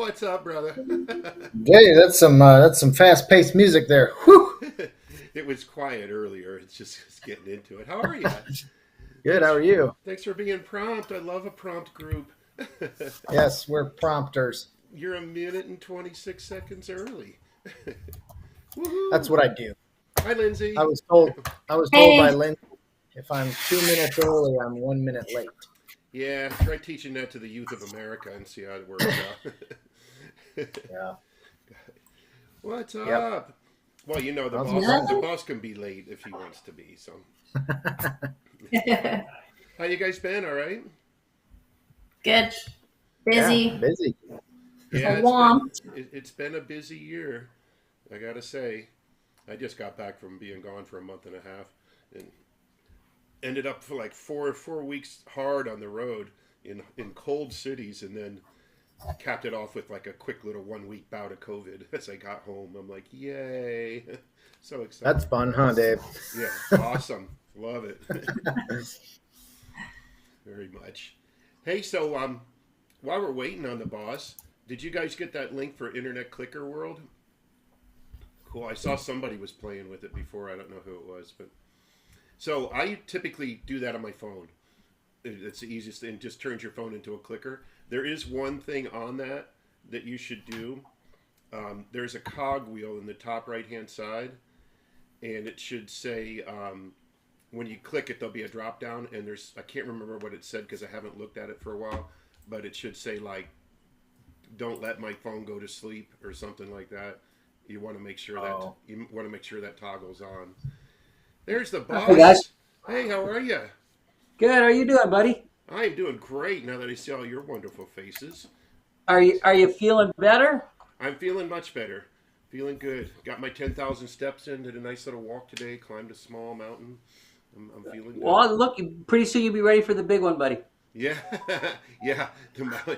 What's up, brother? Hey, that's some fast-paced music there. Whew. It was quiet earlier. It's just getting into it. How are you? Good. How Thanks. are you? Thanks for being prompt. I love a prompt group. Yes, we're prompters. You're a minute and 26 seconds early. That's Woohoo! what I do. Hi, I Lindsay. was told. I was told by Hey, Lynn if I'm 2 minutes early, I'm 1 minute late. Yeah, try teaching that to the youth of America and see how it works out. Yeah. What's Yep. up? Well, you know the How's it boss. going? The nothing. boss can be late if he wants to be. So, Good. how you guys been? All right? Yeah. Busy. Busy. Yeah, Swamped. it's been a busy year. I gotta say, I just got back from being gone for a month and a half, and ended up for like four weeks hard on the road in cold cities, and then capped it off with like a quick little 1 week bout of COVID as I got home. I'm like, yay, so That's excited. fun, huh, Dave? Yeah, awesome, love it very much. Hey, so while we're waiting on the boss, did you guys get that link for Internet Clicker World? Cool. I saw somebody was playing with it before. I don't know who it was, but so I typically do that on my phone. It's the easiest thing. Just turns your phone into a clicker. There is one thing on that you should do. There's a cog wheel in the top right hand side, and it should say when you click it, there'll be a drop down, and there's I can't remember what it said because I haven't looked at it for a while, but it should say like "Don't let my phone go to sleep" or something like that. Oh. You want to make sure that toggles on. There's the Hey guys, boss. Hey, how are you? good. How are you doing, buddy? I'm doing great now that I see all your wonderful faces. Are you feeling better? I'm feeling much better. Feeling good. Got my 10,000 steps in. Did a nice little walk today. Climbed a small mountain. I'm feeling good. Well, look, pretty soon you'll be ready for the big one, buddy. Yeah, yeah. Yeah.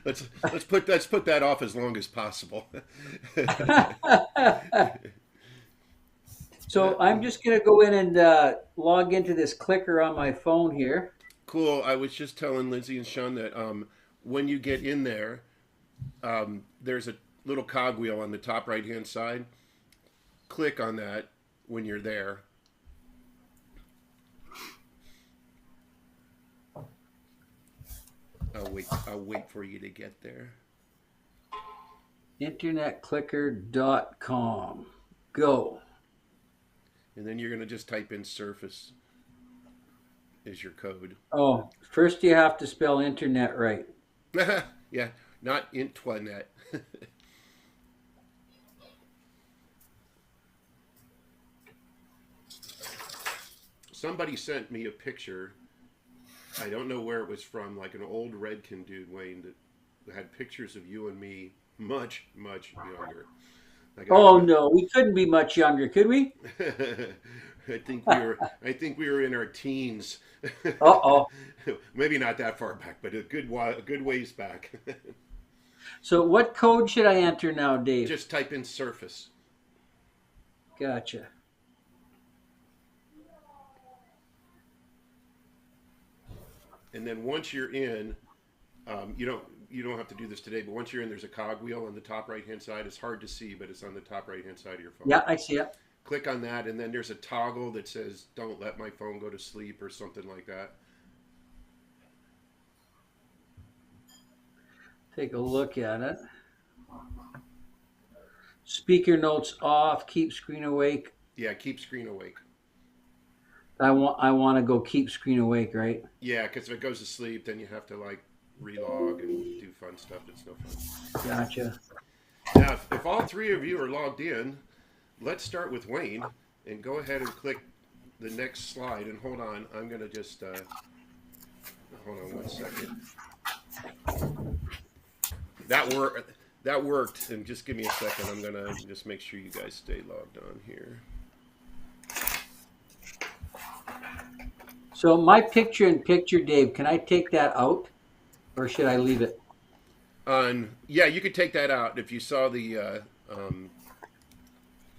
Let's put that off as long as possible. So I'm just gonna go in and log into this clicker on my phone here. Cool. I was just telling Lindsay and Sean that when you get in there, there's a little cogwheel on the top right hand side. Click on that when you're there. I'll wait for you to get there. Internetclicker.com. Go. And then you're going to just type in surface is your code. Oh, first you have to spell internet right. Yeah, not Intwanet. Somebody sent me a picture. I don't know where it was from, like an old Redkin dude, Wayne, that had pictures of you and me much, much younger. Like I Oh remember, no, we couldn't be much younger, could we? I think we were in our teens. Uh-oh. Maybe not that far back, but a good ways back. So what code should I enter now, Dave? Just type in surface. Gotcha. And then once you're in, you don't have to do this today, but once you're in, there's a cogwheel on the top right hand side. It's hard to see, but it's on the top right hand side of your phone. Yeah, I see it. Click on that, and then there's a toggle that says "Don't let my phone go to sleep" or something like that. Take a look at it. Speaker notes off, keep screen awake. Yeah, keep screen awake. I want to go keep screen awake, right? Yeah, because if it goes to sleep, then you have to like relog and do fun stuff. It's no fun. Gotcha. Now, if all three of you are logged in, let's start with Wayne and go ahead and click the next slide. And hold on, I'm gonna just hold on 1 second. That worked. And just give me a second. I'm gonna just make sure you guys stay logged on here. So my picture in picture, Dave, can I take that out or should I leave it? Yeah, you could take that out if you saw the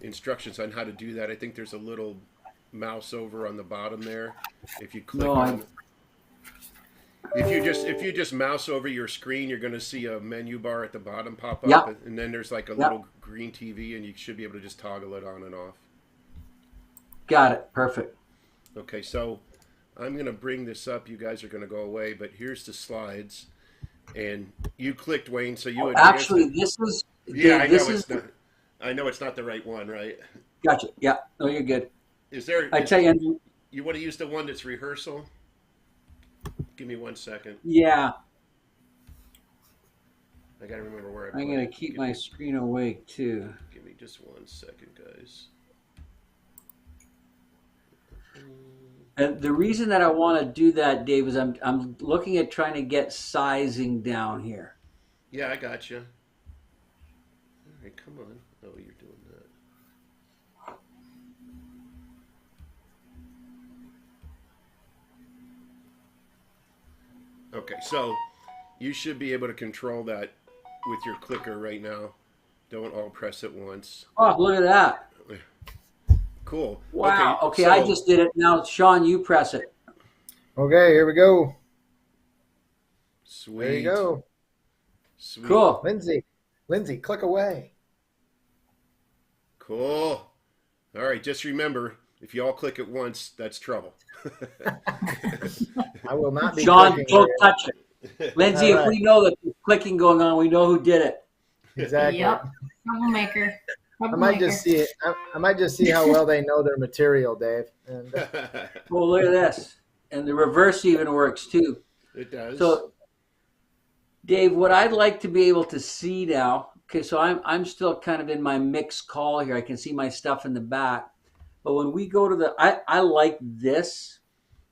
instructions on how to do that. I think there's a little mouse over on the bottom there. If you click No, on, If you just mouse over your screen, you're going to see a menu bar at the bottom pop up, Yep. and then there's like a Yep. little green TV, and you should be able to just toggle it on and off. Got it. Perfect. Okay, so I'm going to bring this up. You guys are going to go away, but here's the slides, and you clicked Wayne, so you advanced Actually, it. this is Yeah, I know this it's is not. I know it's not the right one, right? gotcha. Yeah. No, you're good. Is there? I tell you, You want to use the one that's rehearsal? Give me 1 second. yeah, I got to remember where I put I'm gonna it. keep my screen awake too. Give me just 1 second, guys. And the reason that I want to do that, Dave, is I'm looking at trying to get sizing down here. Yeah, I got you. All right, come on. Oh, you're doing that. Okay, so you should be able to control that with your clicker right now. Don't all press at once. Oh, look at that! Cool. Wow. Okay, so, I just did it. Now, Sean, you press it. Okay, here we go. sweet. There you go. Sweet. Cool. Lindsay, click away. Cool. All right, just remember, if you all click at once, that's trouble. I will not be Sean, clicking don't here. touch it. Lindsay, All if right. we know that there's clicking going on, we know who did it. Exactly. Yep. Troublemaker. I might just see it. I might just see how well they know their material, Dave. And Well, look at this. And the reverse even works too. It does. So, Dave, what I'd like to be able to see now, okay, so I'm still kind of in my mixed call here. I can see my stuff in the back. But when we go to the, I like this.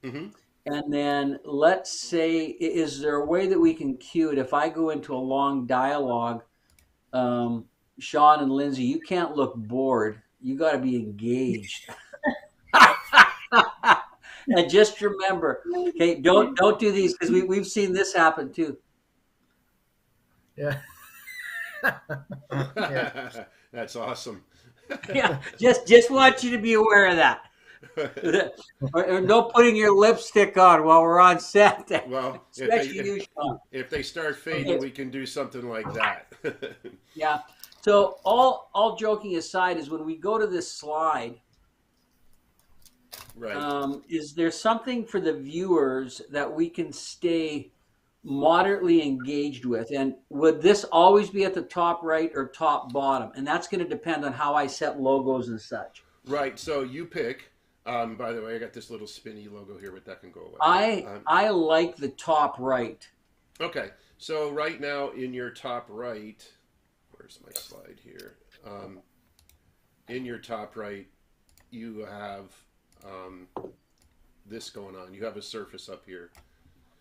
Mhm. And then let's say, is there a way that we can cue it? If I go into a long dialogue, Sean and Lindsay, you can't look bored. You got to be engaged. And just remember, okay, don't do these because we've seen this happen too. yeah. That's awesome. Yeah, just want you to be aware of that. Or no putting your lipstick on while we're on set. Well, Especially you, Sean. if they start fading, we can do something like that. Yeah. So all joking aside is when we go to this slide, Right. is there something for the viewers that we can stay moderately engaged with? And would this always be at the top right or top bottom? And that's going to depend on how I set logos and such. Right. So you pick. By the way, I got this little spinny logo here, but that can go away. I like the top right. Okay. So right now in your top right, where's my slide here? In your top right, you have this going on. You have a surface up here.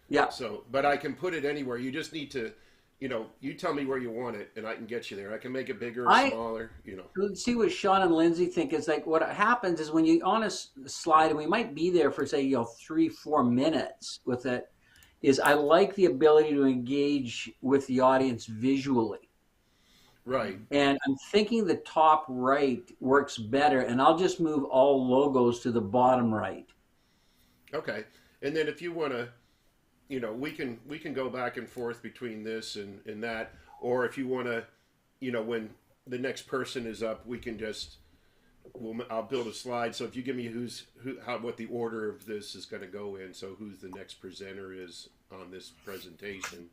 Yeah. So, but I can put it anywhere. You just need to, you tell me where you want it, and I can get you there. I can make it bigger or smaller. Let's see what Sean and Lindsay think. Is like what happens is when you on a slide, and we might be there for say 3-4 minutes with it. Is I like the ability to engage with the audience visually. Right. And I'm thinking the top right works better, and I'll just move all logos to the bottom right. Okay. And then if you want to, we can go back and forth between this and that, or if you want to, when the next person is up, we can just, I'll build a slide. So if you give me what the order of this is going to go in, so who's the next presenter is on this presentation.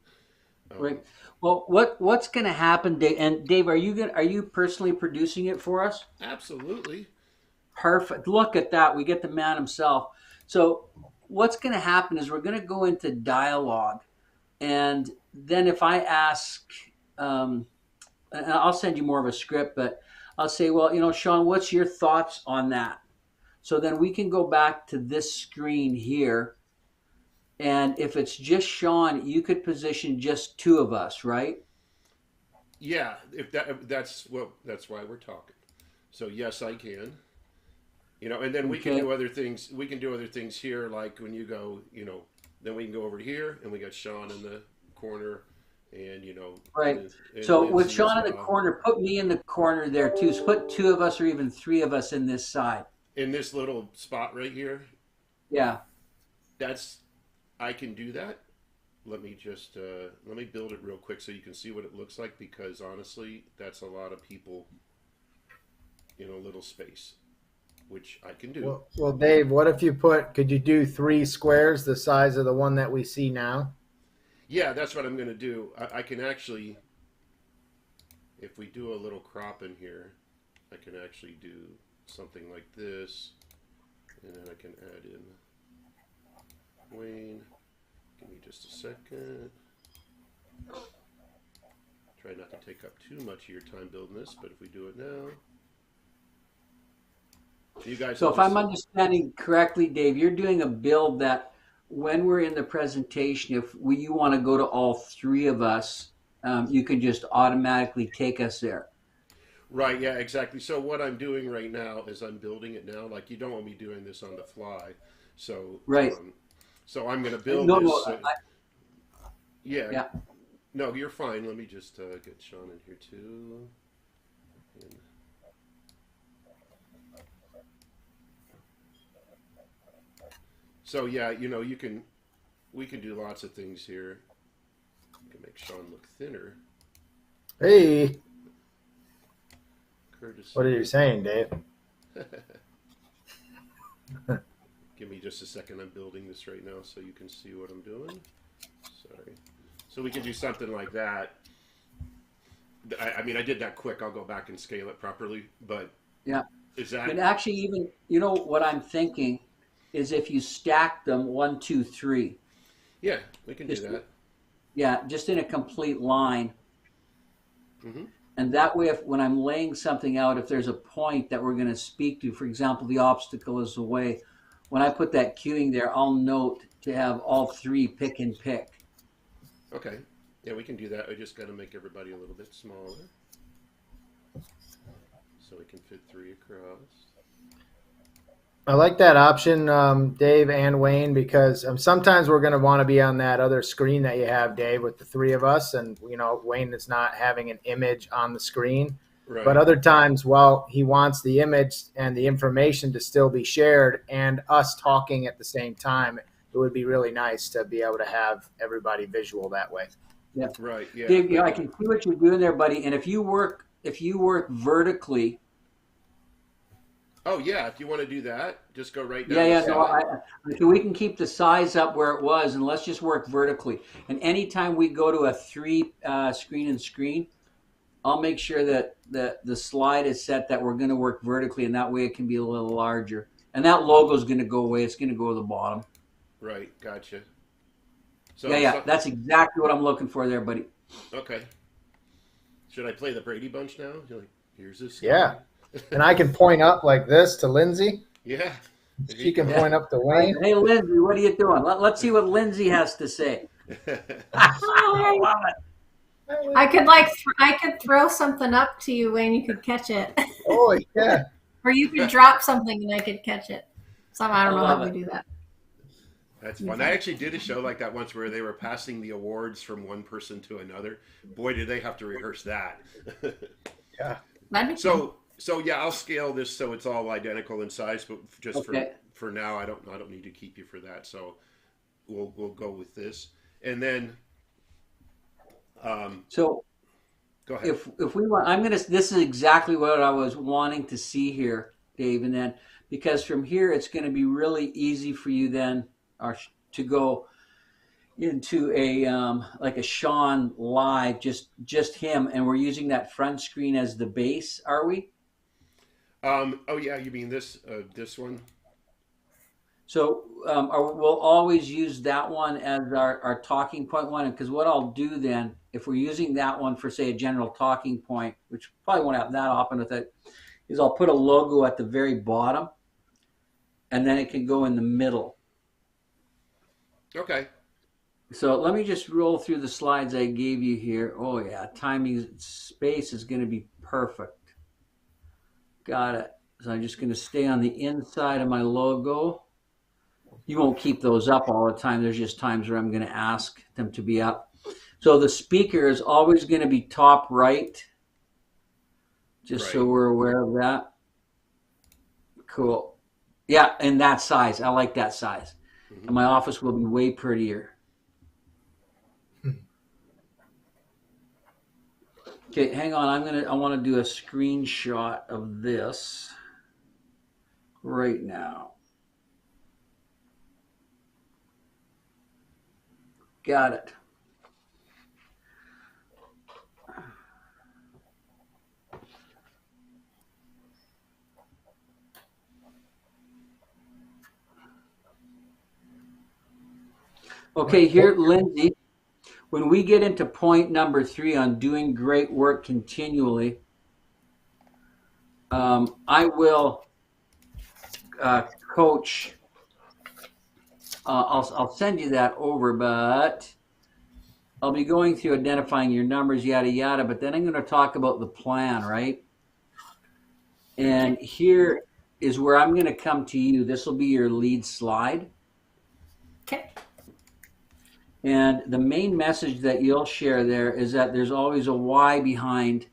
Right. Well, what's going to happen, Dave? And Dave, are you personally producing it for us? Absolutely. Perfect. Look at that. We get the man himself. So what's going to happen is we're going to go into dialogue, and then if I ask, and I'll send you more of a script, but I'll say, well, Sean, what's your thoughts on that? So then we can go back to this screen here. And if it's just Sean, you could position just two of us, right? Yeah, that's why we're talking. So yes, I can. And then we can do other things. We can do other things here, like when you go, then we can go over here, and we got Sean in the corner, and Right. And So Lindsay with as Sean in the well. corner, put me in the corner there too. So put two of us or even three of us in this side. In this little spot right here, Yeah. I can do that. let me just let me build it real quick so you can see what it looks like, because honestly, that's a lot of people in a little space, which I can do. Well, Dave, what if could you do 3 squares the size of the one that we see now? Yeah, that's what I'm going to do. I can actually, if we do a little crop in here, I can actually do something like this, and then I can add in Wayne. Give me just a second. Try not to take up too much of your time building this, but if we do it now, you guys. So if I'm understanding correctly, Dave, you're doing a build that when we're in the presentation, if you want to go to all 3 of us, you can just automatically take us there. Right, yeah, exactly. So what I'm doing right now is I'm building it now. Like, you don't want me doing this on the fly. So Right. So I'm going to build No, this. no, Yeah. Yeah. No, you're fine. Let me just get Sean in here too. And so yeah, we can do lots of things here. We can make Sean look thinner. Hey, Curtis. what are you saying, Dave? Give me just a second. I'm building this right now so you can see what I'm doing. Sorry. So we can do something like that. I mean, I did that quick. I'll go back and scale it properly. But Yeah. is that? And actually, even, what I'm thinking is if you stack them 1, 2, 3. Yeah, we can do Just- that. Yeah, just in a complete line. Mm-hmm. And that way, when I'm laying something out, if there's a point that we're going to speak to, for example, the obstacle is the way, when I put that queuing there, I'll note to have all 3 pick and pick. Okay. Yeah, we can do that. I just got to make everybody a little bit smaller so we can fit 3 across. I like that option, Dave and Wayne, because sometimes we're going to want to be on that other screen that you have, Dave, with the 3 of us, and Wayne is not having an image on the screen. Right. But other times, he wants the image and the information to still be shared, and us talking at the same time. It would be really nice to be able to have everybody visual that way. Yeah. Right. Yeah. Dave, I can see what you're doing there, buddy. And if you work vertically. Oh yeah, if you want to do that, just go right down. Yeah. the No, side. so we can keep the size up where it was, and let's just work vertically. And anytime we go to a 3 screen and screen, I'll make sure that the slide is set that we're going to work vertically, and that way it can be a little larger. And that logo is going to go away. It's going to go to the bottom. Right. Gotcha. So Yeah. That's exactly what I'm looking for there, buddy. Okay. Should I play the Brady Bunch now? You're like, here's this. Yeah. And I can point up like this to Lindsay. Yeah. She can point up to Wayne. Hey, Lindsay, what are you doing? Let's see what Lindsay has to say. I love it. I could throw something up to you, Wayne. You could catch it, Oh, yeah. or you could drop something and I could catch it. Somehow I don't I know love how we it. do that. That's fun. I actually did a show like that once where they were passing the awards from one person to another. Boy, did they have to rehearse that. Yeah. That'd be fun. So yeah, I'll scale this so it's all identical in size, but just Okay. for now, I don't need to keep you for that. So we'll go with this, and then So go ahead. if we want, this is exactly what I was wanting to see here, Dave. And then, because from here, it's going to be really easy for you then to go into like a Sean live, just him. And we're using that front screen as the base. Are we? Oh yeah, you mean this one? So we'll always use that one as our talking point one. Because what I'll do then, if we're using that one for, say, a general talking point, which probably won't happen that often with it, is I'll put a logo at the very bottom, and then it can go in the middle. Okay. So let me just roll through the slides I gave you here. Oh yeah, timing space is going to be perfect. Got it. So I'm just going to stay on the inside of my logo. You won't keep those up all the time. There's just times where I'm going to ask them to be up. So the speaker is always going to be top right, just so Right. we're aware of that. Cool. Yeah, and that size. I like that size. Mhm. And my office will be way prettier. Okay, hang on. I want to do a screenshot of this right now. Got it. Okay, here, Lindsay, when we get into point number 3 on doing great work continually, I will coach. I'll send you that over, but I'll be going through identifying your numbers, yada, yada, but then I'm going to talk about the plan, right? And here is where I'm going to come to you. This will be your lead slide. Okay. And the main message that you'll share there is that there's always a why behind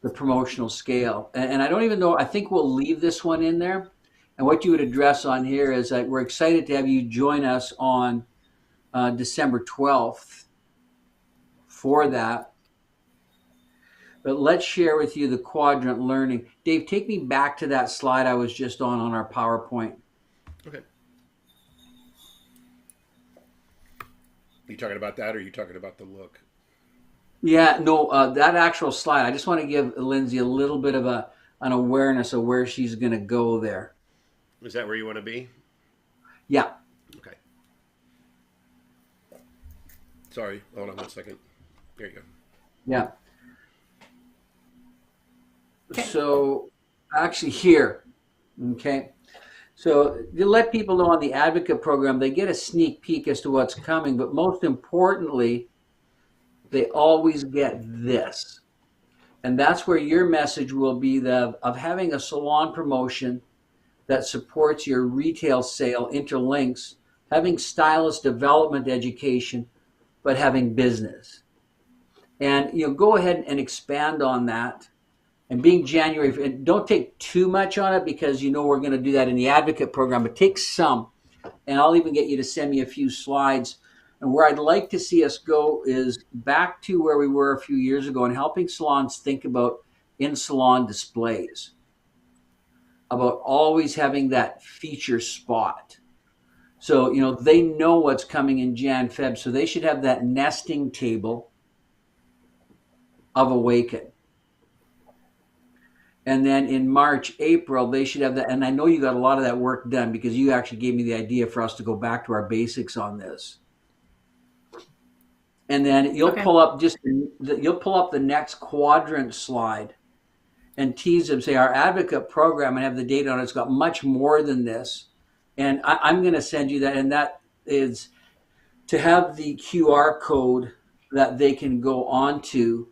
the promotional scale. And I don't even know, I think we'll leave this one in there. And what you would address on here is that we're excited to have you join us on December 12th for that. But let's share with you the quadrant learning. Dave, take me back to that slide I was just on our PowerPoint. Okay. You talking about that, or are you talking about the look? Yeah, no, that actual slide. I just want to give Lindsay a little bit of an awareness of where she's going to go there. Is that where you want to be? Yeah. Okay. Sorry, hold on 1 second. There you go. Yeah. Okay. So actually here, okay. So you let people know on the advocate program, they get a sneak peek as to what's coming, but most importantly, they always get this. And that's where your message will be of having a salon promotion that supports your retail sale, interlinks, having stylist development education, but having business. And you'll go ahead and expand on that. And being January, and don't take too much on it because you know we're going to do that in the advocate program, but take some. And I'll even get you to send me a few slides. And where I'd like to see us go is back to where we were a few years ago and helping salons think about in-salon displays, about always having that feature spot. So, you know, they know what's coming in Jan, Feb, so they should have that nesting table of Awaken. And then in March, April, they should have that. And I know you got a lot of that work done because you actually gave me the idea for us to go back to our basics on this. And then you'll pull up the next quadrant slide and tease them, say our advocate program, and have the data on it. It's got much more than this. And I'm going to send you that. And that is to have the QR code that they can go onto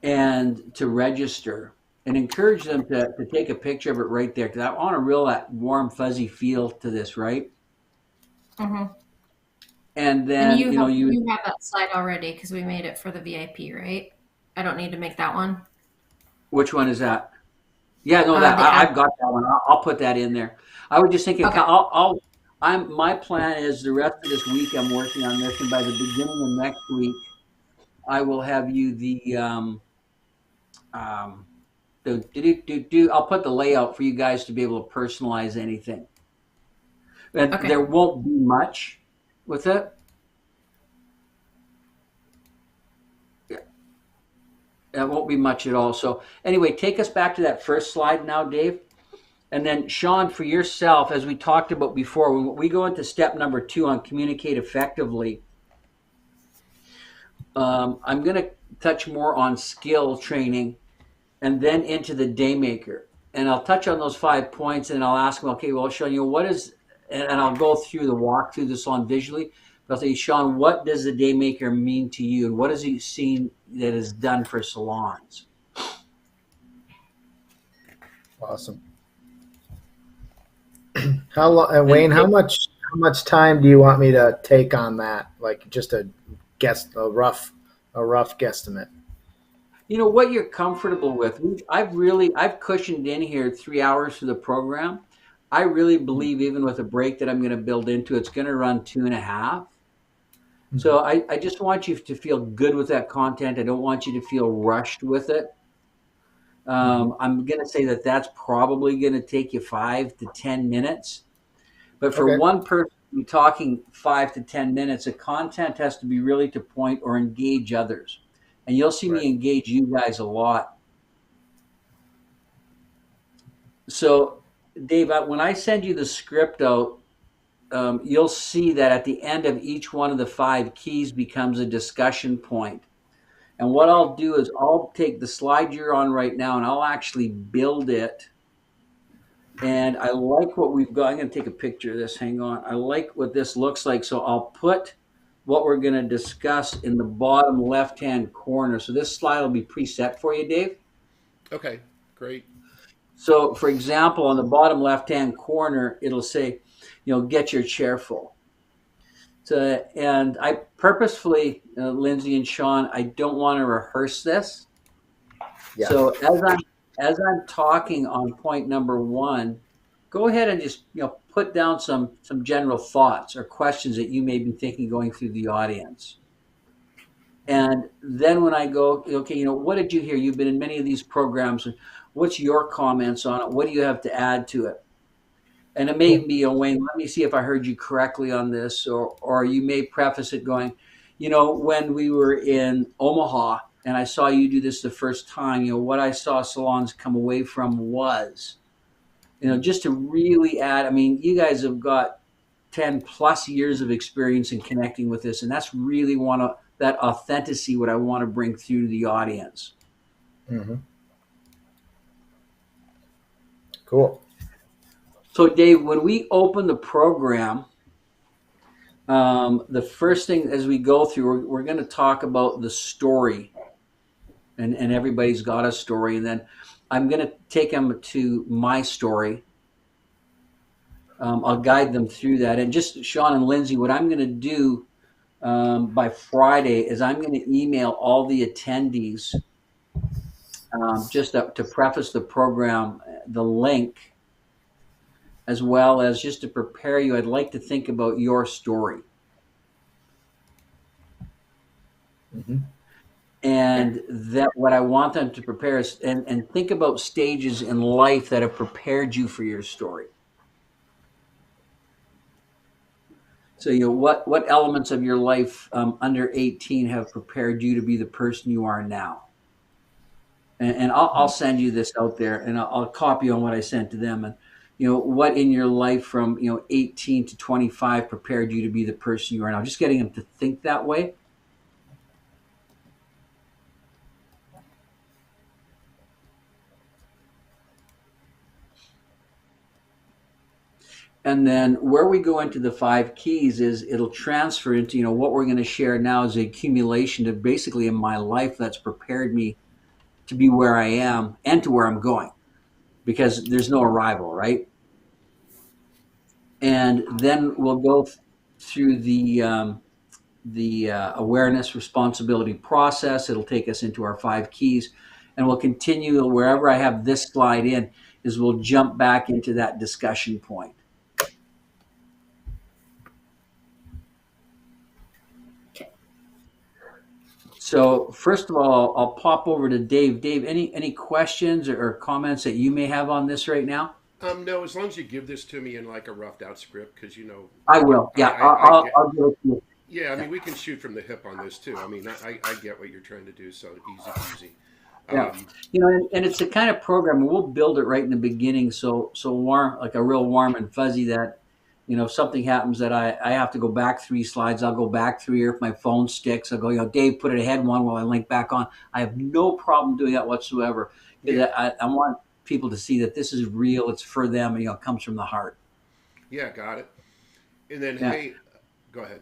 and to register, and encourage them to take a picture of it right there, because I want a real that warm, fuzzy feel to this, right? Mm-hmm. And then you have that slide already because we made it for the VIP, right? I don't need to make that one. Which one is that? Yeah, no, I've got that one. I'll put that in there. I was just thinking, okay. My plan is the rest of this week I'm working on this, and by the beginning of next week, I will have you I'll put the layout for you guys to be able to personalize anything. And there won't be much with it. Yeah. That won't be much at all. So anyway, take us back to that first slide now, Dave. And then Sean, for yourself, as we talked about before, when we go into step number 2 on communicate effectively, I'm going to touch more on skill training and then into the Daymaker. And I'll touch on those 5 points and I'll ask them, okay, well, Sean, you know, what is, and I'll go through the walk through the salon visually. But I'll say, Sean, what does the Daymaker mean to you? And what has he seen that is done for salons? Awesome. How long, Wayne, how much time do you want me to take on that? Like just a rough guesstimate. You know what you're comfortable with. I've cushioned in here 3 hours for the program. I really believe even with a break that I'm going to build into, it's going to run 2.5. So I just want you to feel good with that content. I don't want you to feel rushed with it. I'm going to say that that's probably going to take you 5 to 10 minutes. But for Okay. one person talking 5 to 10 minutes, the content has to be really to point or engage others. And you'll see Right. me engage you guys a lot. So, Dave, when I send you the script out, you'll see that at the end of each one of the 5 keys becomes a discussion point. And what I'll do is I'll take the slide you're on right now and I'll actually build it. And I like what we've got. I'm going to take a picture of this. Hang on. I like what this looks like. So I'll put what we're going to discuss in the bottom left-hand corner. So this slide will be preset for you, Dave. Okay, great. So, for example, on the bottom left-hand corner, it'll say, get your chair full. So, and I purposefully, Lindsay and Sean, I don't want to rehearse this. Yeah. So as I'm talking on point number 1, go ahead and just put down some general thoughts or questions that you may be thinking going through the audience. And then when I go, okay, what did you hear? You've been in many of these programs. What's your comments on it? What do you have to add to it? And it may be, Wayne, let me see if I heard you correctly on this, or you may preface it going, when we were in Omaha and I saw you do this the first time, what I saw salons come away from was, just to really add, I mean, you guys have got 10 plus years of experience in connecting with this, and that's really that authenticity, what I want to bring through to the audience. Mm-hmm. Cool. So, Dave, when we open the program, the first thing as we go through, we're going to talk about the story, and everybody's got a story, and then I'm going to take them to my story. I'll guide them through that, and just Sean and Lindsay, what I'm going to do by Friday is I'm going to email all the attendees just to preface the program, the link, as well as just to prepare you. I'd like to think about your story. Mm-hmm. And that what I want them to prepare is and think about stages in life that have prepared you for your story. So what elements of your life under 18 have prepared you to be the person you are now? And I'll send you this out there, and I'll copy on what I sent to them. And what in your life from 18 to 25 prepared you to be the person you are now? Just getting them to think that way. And then where we go into the 5 keys is it'll transfer into what we're going to share now is the accumulation of basically in my life that's prepared me to be where I am and to where I'm going, because there's no arrival, right? And then we'll go through the awareness responsibility process. It'll take us into our 5 keys, and we'll continue wherever I have this slide in is we'll jump back into that discussion point. So first of all, I'll pop over to Dave. Dave, any questions or comments that you may have on this right now? No, as long as you give this to me in like a roughed out script, because I will. Yeah, I'll give it to you. Yeah, I mean, we can shoot from the hip on this too. I mean, I get what you're trying to do, so easy peasy. Yeah, and it's the kind of program we'll build it right in the beginning, so warm, like a real warm and fuzzy that, if something happens that I have to go back 3 slides, I'll go back 3, or if my phone sticks, I'll go, Dave, put it ahead 1 while I link back on. I have no problem doing that whatsoever. Yeah. I want people to see that this is real, it's for them, and it comes from the heart. Yeah, got it. And then, hey, go ahead.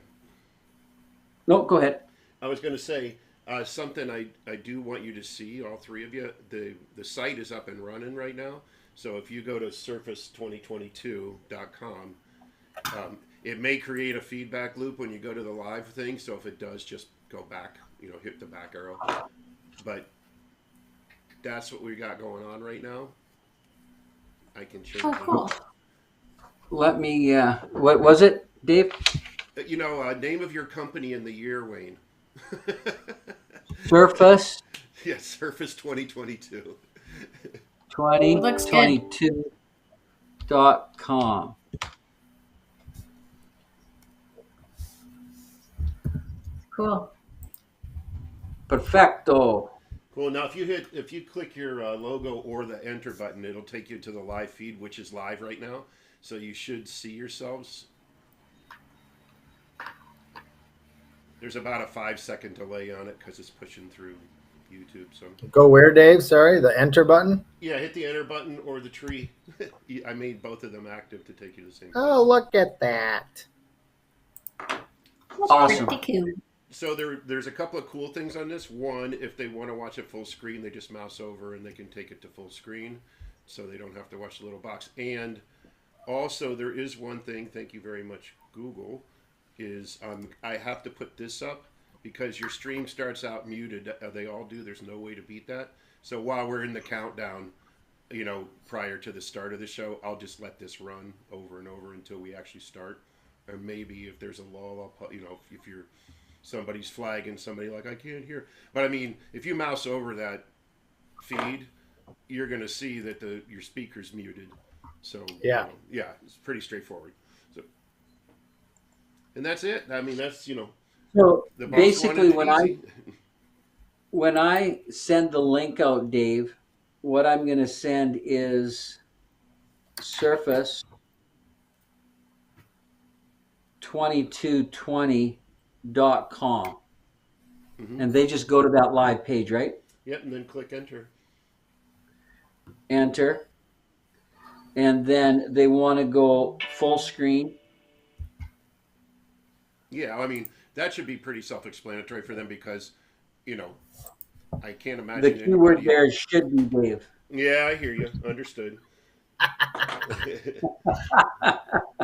No, go ahead. I was going to say something I do want you to see, all 3 of you. The site is up and running right now. So if you go to surface2022.com, it may create a feedback loop when you go to the live thing. So if it does, just go back, hit the back arrow. But that's what we got going on right now. I can change. Oh, cool. Let me, what was it, Dave? Name of your company in the year, Wayne. Surface Yeah, Surface 2022. Looks good. 2022.com. Cool. Perfecto. Cool. Now, if you click your logo or the enter button, it'll take you to the live feed, which is live right now. So you should see yourselves. There's about a 5-second delay on it because it's pushing through YouTube. So Go where, Dave? Sorry, the enter button. yeah, hit the enter button or the tree. I made both of them active to take you to the same place. Oh, look at that. Awesome. Pretty cool. So there's a couple of cool things on this. One, if they want to watch it full screen, they just mouse over and they can take it to full screen, so they don't have to watch the little box. And also, there is one thing. Thank you very much, Google. Is I have to put this up because your stream starts out muted. They all do. There's no way to beat that. So while we're in the countdown, prior to the start of the show, I'll just let this run over and over until we actually start. Or maybe if there's a lull, I'll put, if you're somebody's flagging somebody like I can't hear. But I mean, if you mouse over that feed, you're going to see that your speaker's muted. So Yeah. Yeah, it's pretty straightforward. So, and that's it. I mean, that's So the boss basically, wanted it easy. when I send the link out, Dave, what I'm going to send is Surface 2220.com. Mhm. And they just go to that live page, right? Yep, and then click enter. Enter. And then they want to go full screen. Yeah, I mean, that should be pretty self-explanatory for them because, I can't imagine The keyword anybody- there should be Dave. Yeah, I hear you. Understood.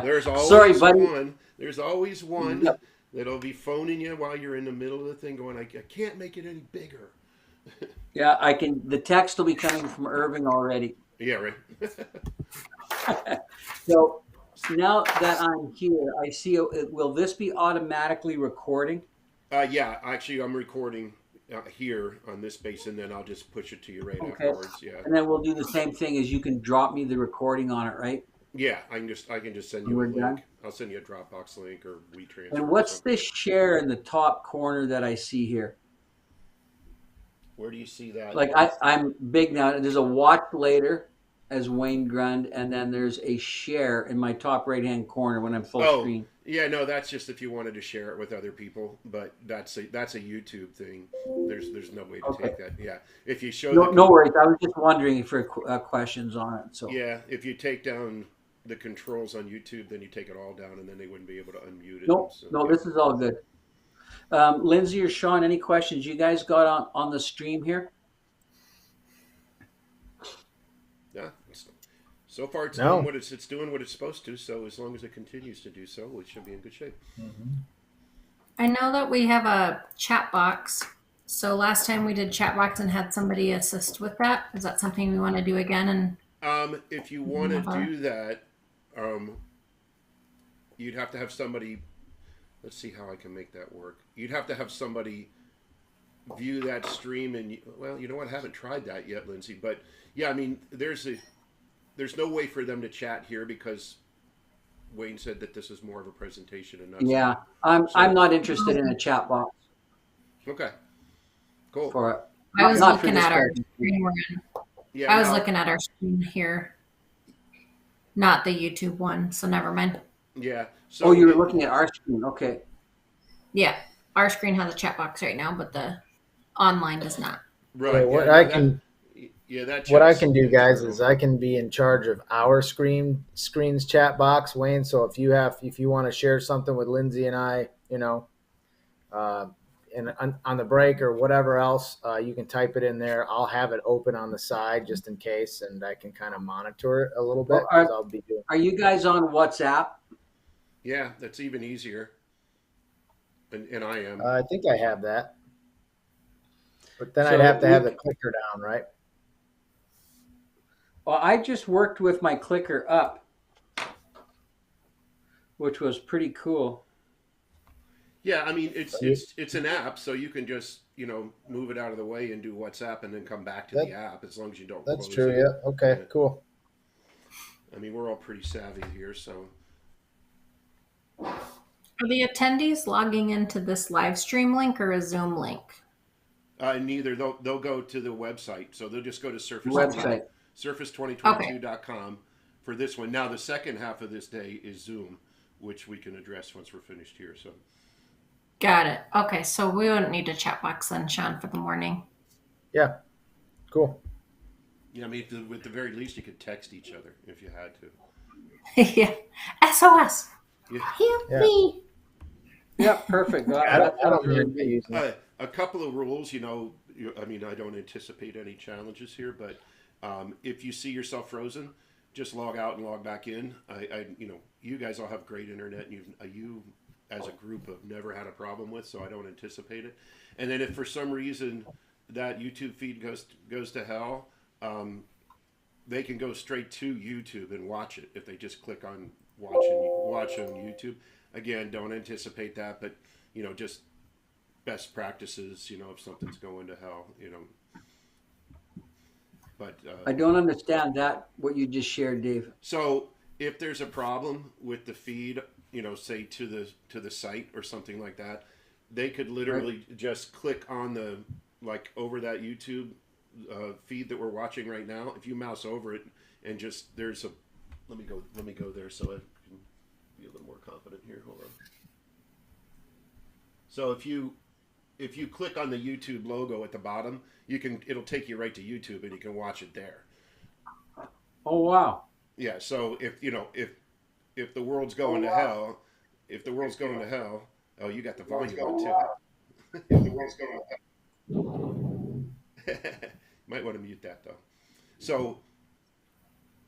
There's always Sorry, buddy. one. There's always one Yep. that'll be phoning you while you're in the middle of the thing going, I can't make it any bigger. Yeah, I can. The text will be coming from Irving already. Yeah, right. So now that I'm here, I see. Will this be automatically recording? Yeah, actually, I'm recording here on this base, and then I'll just push it to you right Okay. afterwards. Yeah, And then we'll do the same thing as you can drop me the recording on it, right? yeah. I can just send When you a we're link. done? I'll send you a Dropbox link or WeTransfer. And or what's something. this share in the top corner that I see here? Where do you see that? Like I'm big now. There's a watch later as Wayne Grund, and then there's a share in my top right hand corner when I'm full screen. Yeah, no, that's just if you wanted to share it with other people, but that's a YouTube thing. There's no way to Okay. take that. Yeah, if you show No worries. I was just wondering for questions on it. So Yeah, if you take down the controls on YouTube, then you take it all down, and then they wouldn't be able to unmute it. no, So, no, yeah. this is all good. Lindsay or Sean, any questions you guys got on the stream here? Yeah, so far it's No. doing what it's doing what it's supposed to. So as long as it continues to do so, it should be in good shape. I know that we have a chat box. So last time we did chat box and had somebody assist with that. Is that something we want to do again? And If you want to Never. do that, you'd have to have somebody. Let's see how I can make that work. You'd have to have somebody view that stream, and well, you know what? I haven't tried that yet, Lindsay. But yeah, I mean, there's no way for them to chat here because Wayne said that this is more of a presentation and not. Yeah, I'm not interested in a chat box Okay. Cool. for it. I was Not for looking this at our presentation. screen we're in. Yeah. I was now- looking at our screen here, not the YouTube one. So never mind. Yeah. So Oh, you were looking at our screen. Okay. Yeah, our screen has a chat box right now, but the online does not. Right. Okay, what yeah, I that- can Yeah, that. what I chat's can do, guys, internal. is I can be in charge of our screens chat box, Wayne. So if you want to share something with Lindsay and I, and on the break or whatever else, you can type it in there. I'll have it open on the side just in case, and I can kind of monitor it a little bit. Well, are- 'Cause I'll be doing. Are you guys on WhatsApp? Yeah, that's even easier. And I am. I think I have that, but then So I'd have to we- have the clicker down, right? Well, I just worked with my clicker up, which was pretty cool. Yeah, I mean it's an app, so you can just move it out of the way and do WhatsApp, and then come back to the That app as long as you don't that's close true. it. Yeah. Okay. Yeah, Cool. I mean we're all pretty savvy here, so Are the attendees logging into this live stream link or a Zoom link? neither they'll go to the website, so they'll just go to Website. Okay. surface2022.com for this one. Now the second half of this day is Zoom, which we can address once we're finished here. So Got it. Okay, so we wouldn't need a chat box then, Sean, for the morning. Yeah. Cool. yeah, I mean with the very least you could text each other if you had to. Yeah. SOS. Yeah. Help Yeah. me. Yeah, perfect. I don't mind using it. A couple of rules, I mean, I don't anticipate any challenges here, but if you see yourself frozen, just log out and log back in. You guys all have great internet, and you as a group have never had a problem with, so I don't anticipate it. And then if for some reason that YouTube feed goes to hell, they can go straight to YouTube and watch it if they just click on watch on YouTube. Again, don't anticipate that, but just best practices. If something's going to hell, But I don't understand that, what you just shared, Dave. so if there's a problem with the feed, say to the site or something like that, they could literally just click on the over that YouTube feed that we're watching right now. If you mouse over it and just let me go there so I can be a little more confident here. Hold on. So if you click on the YouTube logo at the bottom, it'll take you right to YouTube and you can watch it there. Oh, wow. Yeah, so if the world's going to hell, oh, you got the volume on too. If the world's going to hell. Might want to mute that though. So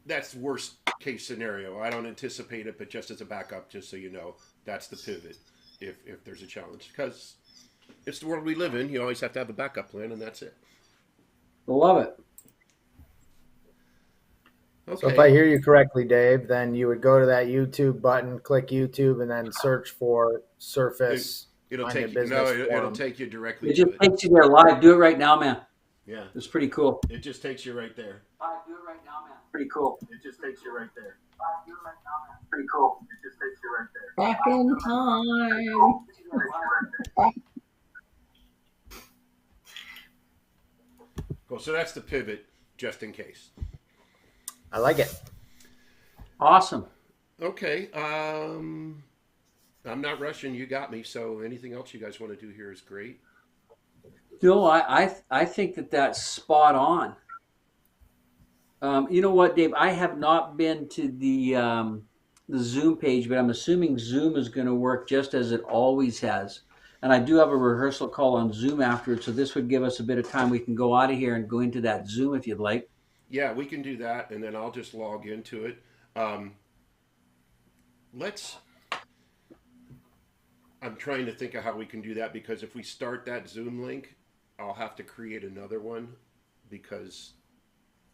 that's worst case scenario. I don't anticipate it, but just as a backup, just so you know, that's the pivot if there's a challenge, because it's the world we live in. You always have to have a backup plan, and that's it. Love it. Okay. So if I hear you correctly, Dave, then you would go to that YouTube button, click YouTube, and then search for Surface. It'll on your take you. business It'll forum. take you directly It to just it. takes you there live. Do it right now, man. Yeah, It's pretty cool. it just takes you right there. Do it right now, man. Pretty cool. It just takes you right there. Do it right now, man. Pretty cool. It just takes you right there. Back in time. Cool. So that's the pivot, just in case. I like it. Awesome. Okay. I'm not rushing. You got me. So anything else you guys want to do here is great. No, I think that's spot on. You know what, Dave? I have not been to the Zoom page, but I'm assuming Zoom is going to work just as it always has. And I do have a rehearsal call on Zoom afterwards, so this would give us a bit of time. We can go out of here and go into that Zoom if you'd like. Yeah, we can do that, and then I'll just log into it. I'm trying to think of how we can do that, because if we start that Zoom link, I'll have to create another one, because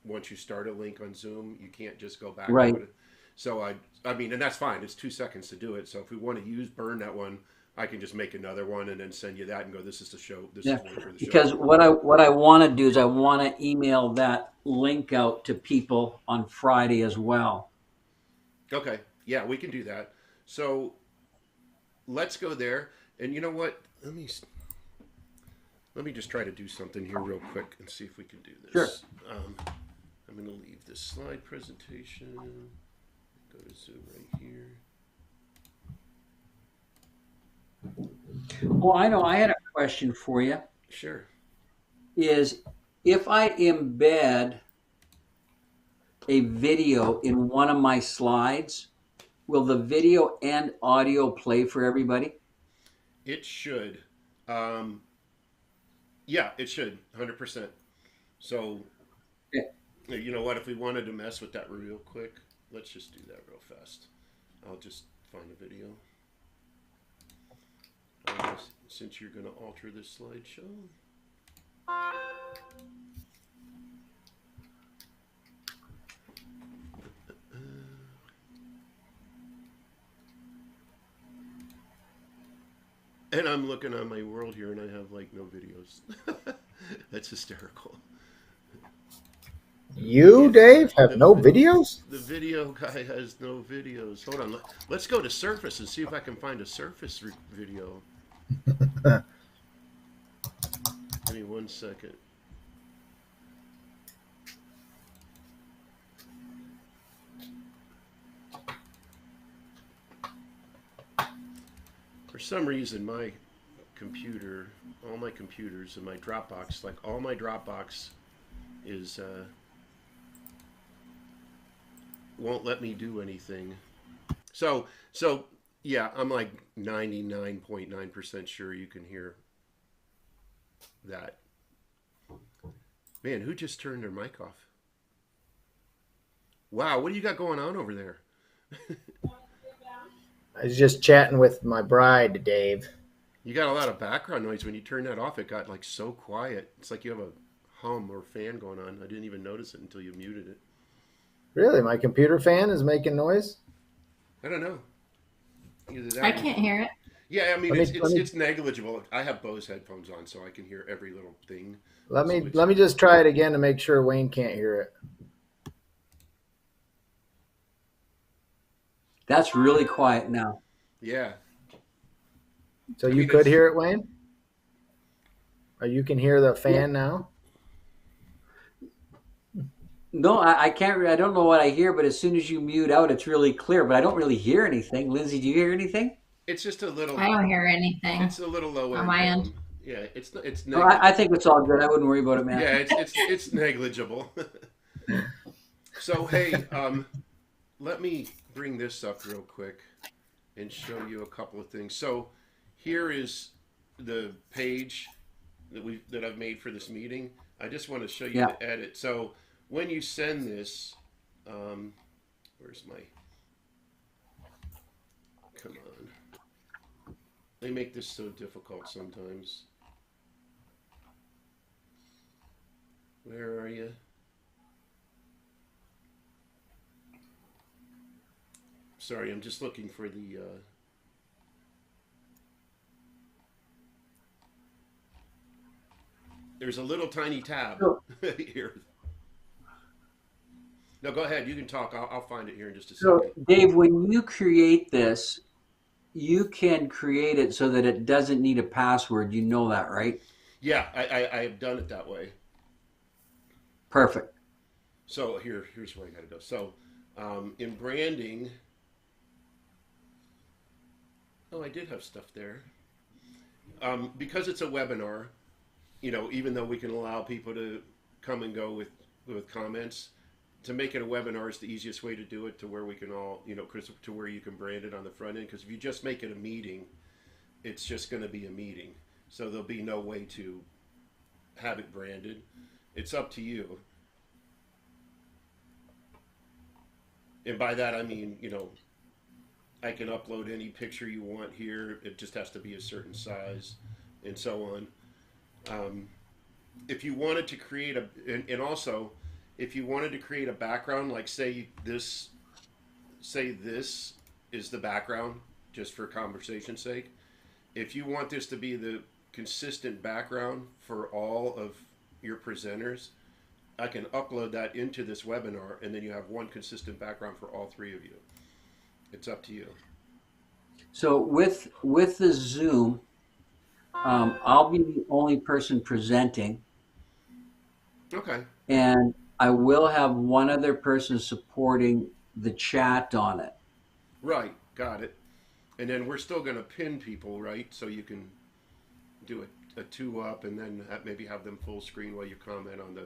once you start a link on Zoom, you can't just go back. Right. To it. So I mean, and that's fine. It's 2 seconds to do it. So if we want to burn that one, I can just make another one and then send you that and go, this is the show. This is one for the show. Because what I want to do is I want to email that link out to people on Friday as well. Okay. Yeah, we can do that. So let's go there. And you know what? Let me just try to do something here real quick and see if we can do this. Sure. I'm going to leave this slide presentation. Go to Zoom right here. Well, I know I had a question for you. Sure. Is if I embed a video in one of my slides, will the video and audio play for everybody? It should. Yeah, it should. 100%. So, Yeah. you know what? If we wanted to mess with that real quick, let's just do that real fast. I'll just find a video. Since you're going to alter this slideshow. And I'm looking on my world here, and I have like no videos. That's hysterical. You, Dave, have The no videos? the video guy has no videos. Hold on. Let's go to Surface and see if I can find a Surface video. Give me 1 second. For some reason, my computer, all my computers and my Dropbox, like all my Dropbox is won't let me do anything. So yeah, I'm like 99.9% sure you can hear that. Man, who just turned their mic off? Wow, what do you got going on over there? I was just chatting with my bride, Dave. You got a lot of background noise. When you turn that off, it got like so quiet. It's like you have a hum or fan going on. I didn't even notice it until you muted it. Really? My computer fan is making noise? I don't know. Either that I or- can't hear it. Yeah, I mean Let me- it's negligible. I have Bose headphones on, so I can hear every little thing. Let So me it's- let me just try it again to make sure Wayne can't hear it. That's really quiet now. Yeah, So I you mean, could it's- hear it, Wayne? Or you can hear the fan now? No, I can't. I don't know what I hear, but as soon as you mute out, it's really clear. But I don't really hear anything. Lindsay, do you hear anything? it's just a little. I don't hear anything. It's a little low On end. my end. Yeah, it's No, negligible. I think it's all good. I wouldn't worry about it, man. Yeah, it's negligible. So hey, let me bring this up real quick and show you a couple of things. So here is the page that I've made for this meeting. I just want to show you Yeah. the edit. So when you send this, where's my? Come on. They make this so difficult sometimes. Where are you? Sorry, I'm just looking for the. There's a little tiny tab Sure. here. No, go ahead. You can talk. I'll find it here in just a So, second. Dave, when you create this, you can create it so that it doesn't need a password. You know that, right? Yeah, I have done it that way. Perfect. So here's where I got to go. So in branding, oh, I did have stuff there. Because it's a webinar, you know, even though we can allow people to come and go with comments, to make it a webinar is the easiest way to do it, to where we can all, you know, to where you can brand it on the front end. Because if you just make it a meeting, it's just going to be a meeting. So there'll be no way to have it branded. It's up to you. And by that I mean, you know, I can upload any picture you want here. It just has to be a certain size, and so on. If you wanted to create and also, if you wanted to create a background, like say this is the background, just for conversation's sake. If you want this to be the consistent background for all of your presenters, I can upload that into this webinar, and then you have one consistent background for all three of you. It's up to you. So with the Zoom, I'll be the only person presenting, Okay. and I will have one other person supporting the chat on it. Right. Got it. And then we're still going to pin people, right? So you can do a two up, and then maybe have them full screen while you comment on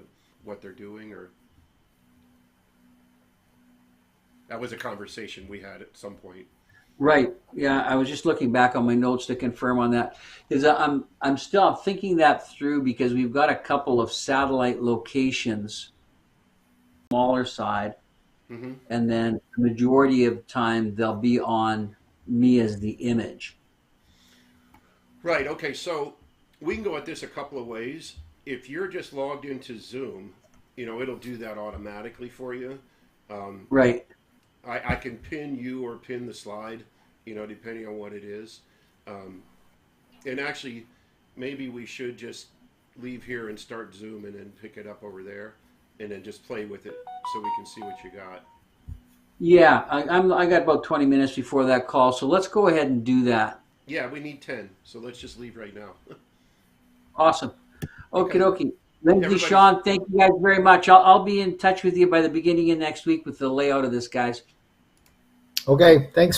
what they're doing, or that was a conversation we had at some point. Right. Yeah, I was just looking back on my notes to confirm on that. Is I'm still thinking that through, because we've got a couple of satellite locations, smaller side, Mm-hmm. and then the majority of time they'll be on me as the image. Right. Okay. So we can go at this a couple of ways. If you're just logged into Zoom, you know, it'll do that automatically for you. Right. I can pin you or pin the slide, you know, depending on what it is. And actually, maybe we should just leave here and start Zoom and then pick it up over there, and then just play with it so we can see what you got. Yeah, I got about 20 minutes before that call, so let's go ahead and do that. Yeah, we need 10, so let's just leave right now. Awesome. Okay. Okie dokie. Lindsay, Everybody- Sean, thank you guys very much. I'll be in touch with you by the beginning of next week with the layout of this, guys. Okay, thanks.